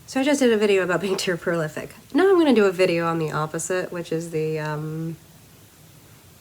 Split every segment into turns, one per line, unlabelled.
So I just did a video about being too prolific. Now I'm going to do a video on the opposite, which is the,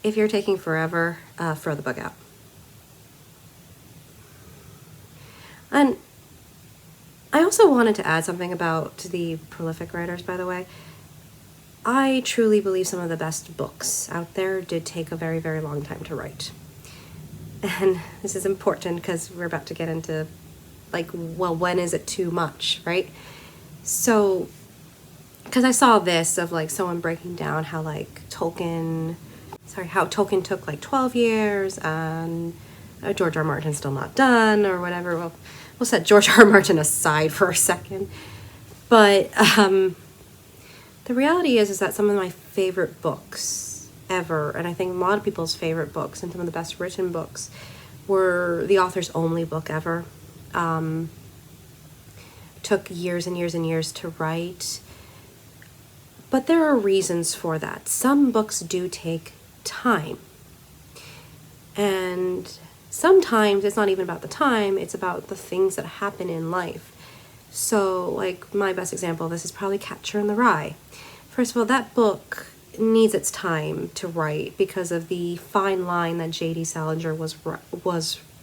if you're taking forever, throw the book out. And I also wanted to add something about the prolific writers, by the way. I truly believe some of the best books out there did take a very, very long time to write. And this is important because we're about to get into, like, well, when is it too much, right? So, because I saw this of, like, someone breaking down how, like, how Tolkien took, like, 12 years and George R. Martin's still not done or whatever. Well, we'll set George R. Martin aside for a second. But the reality is that some of my favorite books ever, and I think a lot of people's favorite books and some of the best written books, were the author's only book ever. Took years and years and years to write. But there are reasons for that. Some books do take time. And sometimes it's not even about the time, it's about the things that happen in life. So, like, my best example of this is probably Catcher in the Rye. First of all, that book needs its time to write because of the fine line that J.D. Salinger was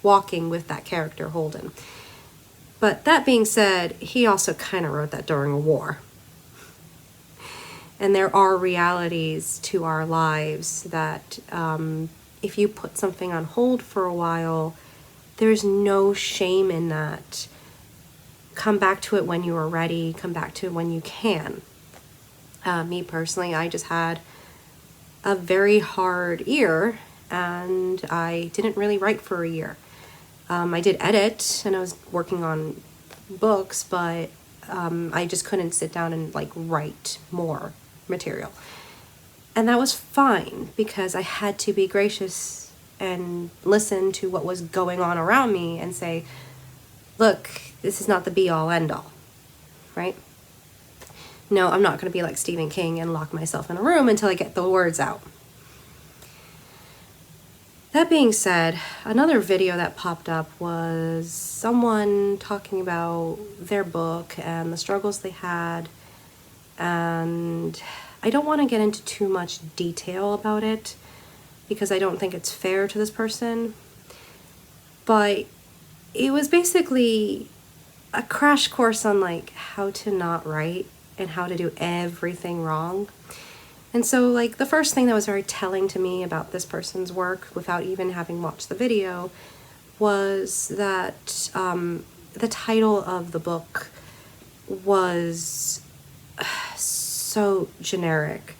walking with that character, Holden. But that being said, he also kind of wrote that during a war. And there are realities to our lives that if you put something on hold for a while, there's no shame in that. Come back to it when you are ready. Come back to it when you can. Me personally, I just had a very hard year and I didn't really write for a year. I did edit and I was working on books, but I just couldn't sit down and, like, write more material. And that was fine because I had to be gracious and listen to what was going on around me and say, look, this is not the be-all, end-all, right? No, I'm not going to be like Stephen King and lock myself in a room until I get the words out. That being said, another video that popped up was someone talking about their book and the struggles they had, and I don't want to get into too much detail about it because I don't think it's fair to this person, but it was basically a crash course on, like, how to not write and how to do everything wrong. And so, like, the first thing that was very telling to me about this person's work, without even having watched the video, was that the title of the book was so generic.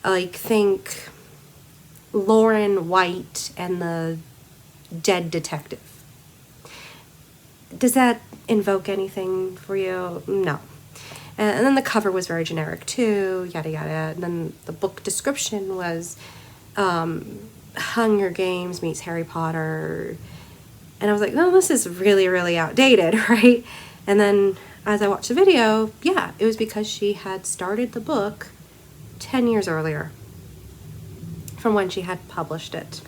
Like, think Lauren White and the Dead Detective. Does that invoke anything for you? No. And then the cover was very generic too, yada yada. And then the book description was Hunger Games meets Harry Potter. And I was like, oh, this is really, really outdated, right? And then as I watched the video, yeah, it was because she had started the book 10 years earlier from when she had published it.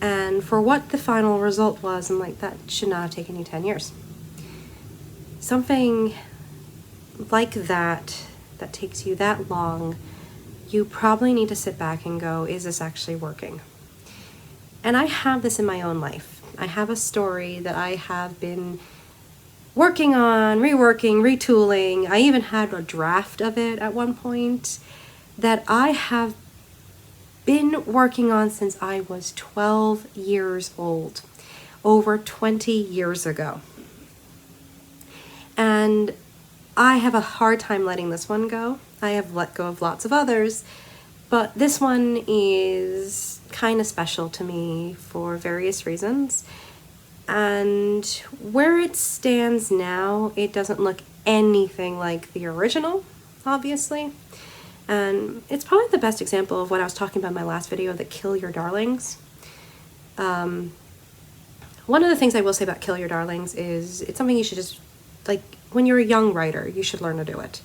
And for what the final result was, I'm like, that should not have taken you 10 years. Something like that takes you that long, you probably need to sit back and go, is this actually working? And I have this in my own life. I have a story that I have been working on, reworking, retooling. I even had a draft of it at one point that I have been working on since I was 12 years old, over 20 years ago. And I have a hard time letting this one go. I have let go of lots of others, but this one is kind of special to me for various reasons. And where it stands now, it doesn't look anything like the original, obviously. And it's probably the best example of what I was talking about in my last video, the Kill Your Darlings. One of the things I will say about Kill Your Darlings is it's something you should just, like, when you're a young writer, you should learn to do it.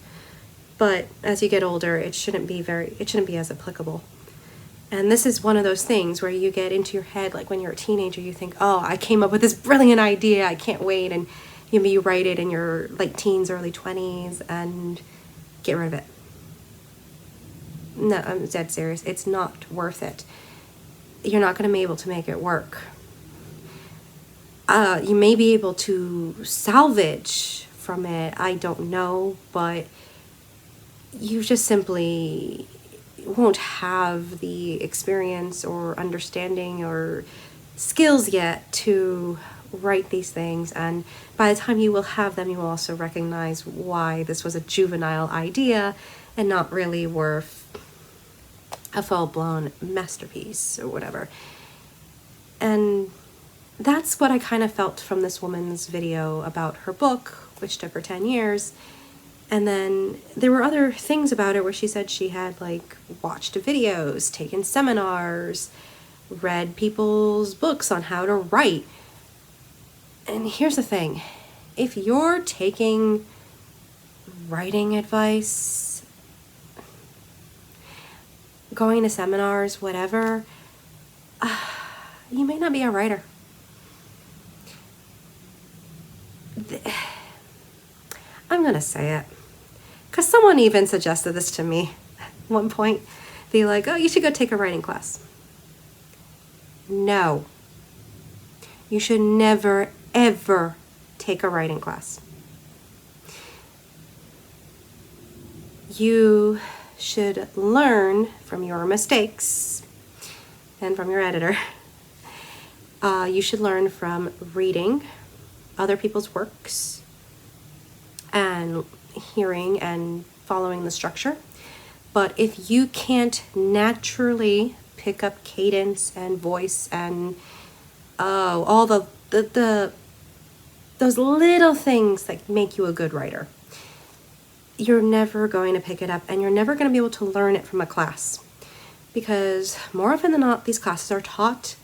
But as you get older, it shouldn't be as applicable. And this is one of those things where you get into your head, like when you're a teenager, you think, oh, I came up with this brilliant idea, I can't wait. And You write it in your like teens, early 20s, and get rid of it. No, I'm dead serious. It's not worth it. You're not going to be able to make it work. You may be able to salvage from it, I don't know, but you just simply won't have the experience or understanding or skills yet to write these things, and by the time you will have them, you will also recognize why this was a juvenile idea and not really worth a full-blown masterpiece or whatever. And that's what I kind of felt from this woman's video about her book, which took her 10 years. And then there were other things about it where she said she had like watched videos, taken seminars, read people's books on how to write. And here's the thing, if you're taking writing advice, going to seminars, whatever, you may not be a writer. I'm gonna say it, because someone even suggested this to me at one point. They're like, oh, you should go take a writing class. No. You should never, ever take a writing class. You should learn from your mistakes and from your editor. You should learn from reading other people's works and hearing and following the structure. But if you can't naturally pick up cadence and voice and all those little things that make you a good writer, you're never going to pick it up, and you're never going to be able to learn it from a class, because more often than not, these classes are taught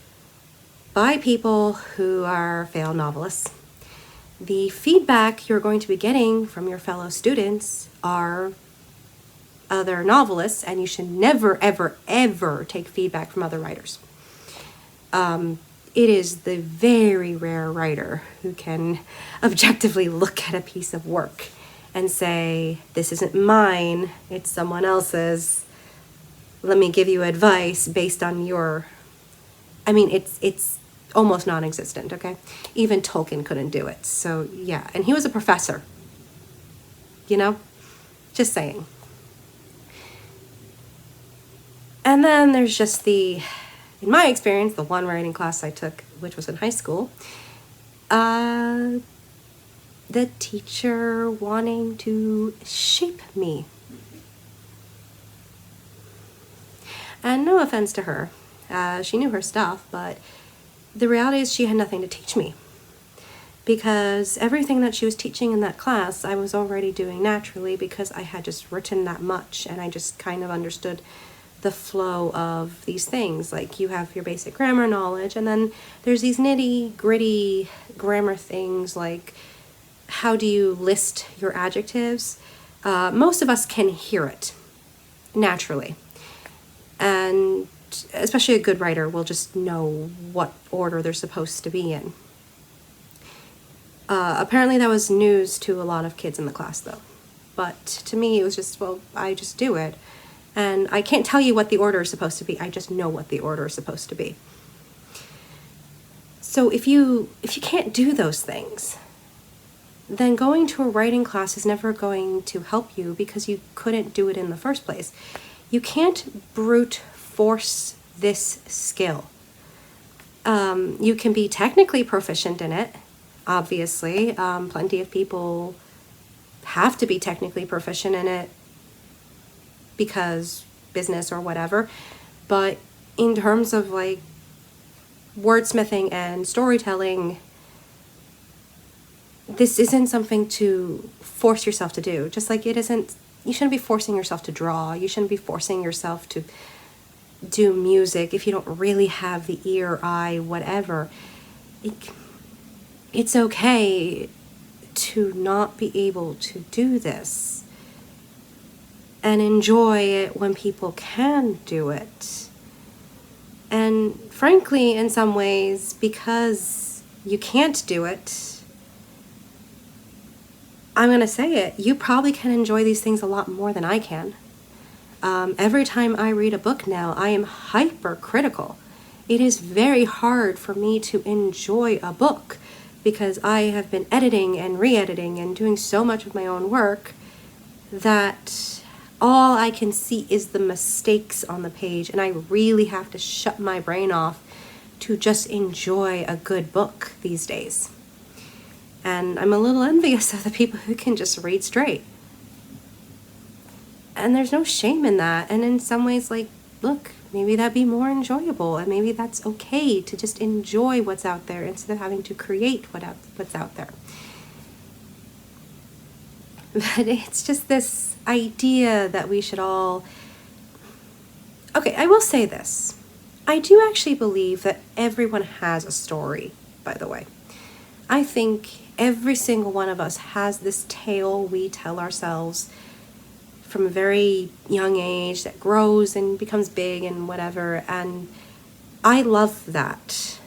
by people who are failed novelists. The feedback you're going to be getting from your fellow students are other novelists, and you should never, ever, ever take feedback from other writers. It is the very rare writer who can objectively look at a piece of work and say, this isn't mine, it's someone else's. Let me give you advice based on your... I mean, it's almost non-existent, okay? Even Tolkien couldn't do it. So, yeah. And he was a professor. You know? Just saying. And then there's just in my experience, the one writing class I took, which was in high school, the teacher wanting to shape me. And no offense to her. She knew her stuff, but the reality is she had nothing to teach me, because everything that she was teaching in that class I was already doing naturally, because I had just written that much and I just kind of understood the flow of these things. Like, you have your basic grammar knowledge, and then there's these nitty-gritty grammar things like how do you list your adjectives. Most of us can hear it naturally, and especially a good writer will just know what order they're supposed to be in. Apparently that was news to a lot of kids in the class, though. But to me, it was just, well, I just do it. And I can't tell you what the order is supposed to be. I just know what the order is supposed to be. So if you can't do those things, then going to a writing class is never going to help you, because you couldn't do it in the first place. You can't brute force this skill. You can be technically proficient in it, obviously. Plenty of people have to be technically proficient in it because business or whatever. But in terms of like wordsmithing and storytelling, this isn't something to force yourself to do. Just like it isn't, you shouldn't be forcing yourself to draw. You shouldn't be forcing yourself to do music if you don't really have the ear, eye, whatever. It's okay to not be able to do this, and enjoy it when people can do it. And frankly, in some ways, because you can't do it, I'm going to say it, you probably can enjoy these things a lot more than I can. Every time I read a book now, I am hypercritical. It is very hard for me to enjoy a book because I have been editing and re-editing and doing so much of my own work that all I can see is the mistakes on the page, and I really have to shut my brain off to just enjoy a good book these days. And I'm a little envious of the people who can just read straight. And there's no shame in that. And in some ways, like, look, maybe that'd be more enjoyable, and maybe that's okay to just enjoy what's out there instead of having to create what's out there. But it's just this idea that we should all... Okay, I will say this. I do actually believe that everyone has a story, by the way. I think every single one of us has this tale we tell ourselves from a very young age that grows and becomes big and whatever, and I love that.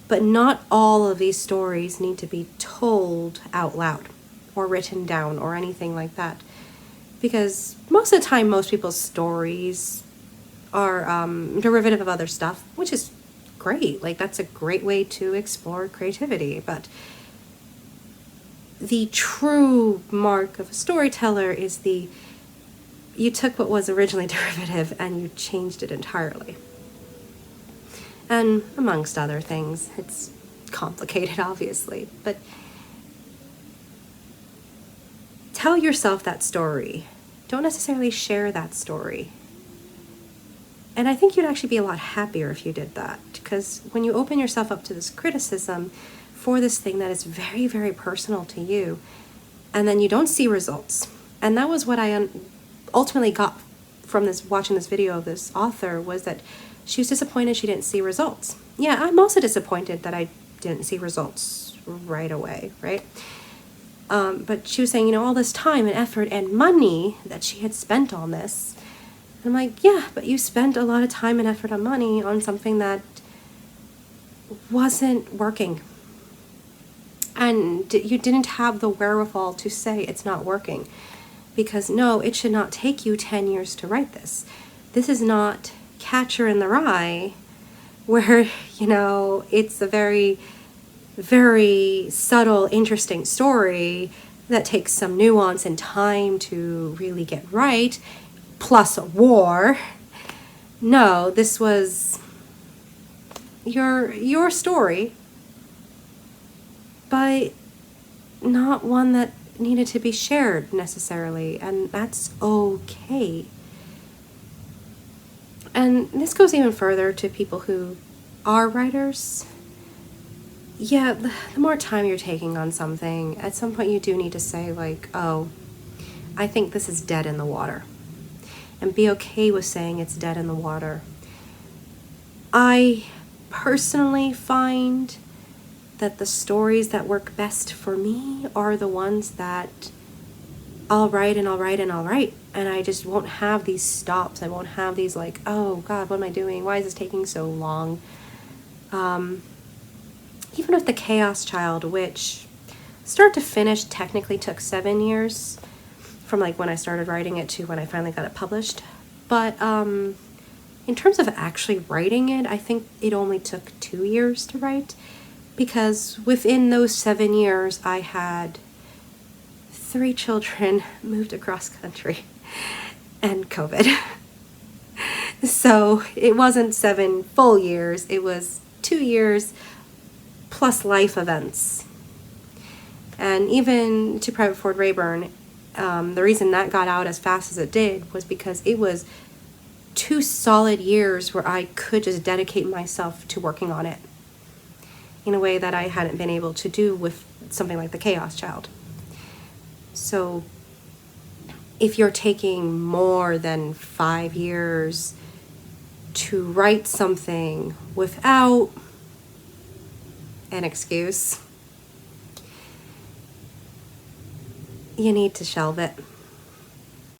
But not all of these stories need to be told out loud or written down or anything like that, because most of the time most people's stories are derivative of other stuff, which is great. Like, that's a great way to explore creativity. But the true mark of a storyteller is you took what was originally derivative and you changed it entirely. And amongst other things, it's complicated, obviously, but tell yourself that story. Don't necessarily share that story. And I think you'd actually be a lot happier if you did that, because when you open yourself up to this criticism for this thing that is very, very personal to you, and then you don't see results. And that was what I ultimately got from watching this video of this author, was that she was disappointed she didn't see results. Yeah, I'm also disappointed that I didn't see results right away, right? But she was saying, all this time and effort and money that she had spent on this. And I'm like, yeah, but you spent a lot of time and effort and money on something that wasn't working. And you didn't have the wherewithal to say it's not working. Because no, it should not take you 10 years to write this. This is not Catcher in the Rye, where, it's a very, very subtle, interesting story that takes some nuance and time to really get right, plus a war. No, this was your story, but not one that needed to be shared necessarily, and that's okay. And this goes even further to people who are writers. Yeah, the more time you're taking on something, at some point you do need to say, like, oh, I think this is dead in the water. And be okay with saying it's dead in the water. I personally find that the stories that work best for me are the ones that I'll write and I'll write and I'll write. And I just won't have these stops. I won't have these like, oh God, what am I doing? Why is this taking so long? Even with The Chaos Child, which start to finish technically took 7 years, from like when I started writing it to when I finally got it published. But in terms of actually writing it, I think it only took 2 years to write, because within those 7 years I had 3 children, moved across country, and COVID. So it wasn't 7 full years, it was 2 years plus life events. And even to Private Ford Rayburn, the reason that got out as fast as it did was because it was 2 solid years where I could just dedicate myself to working on it in a way that I hadn't been able to do with something like The Chaos Child. So if you're taking more than 5 years to write something without an excuse, you need to shelve it.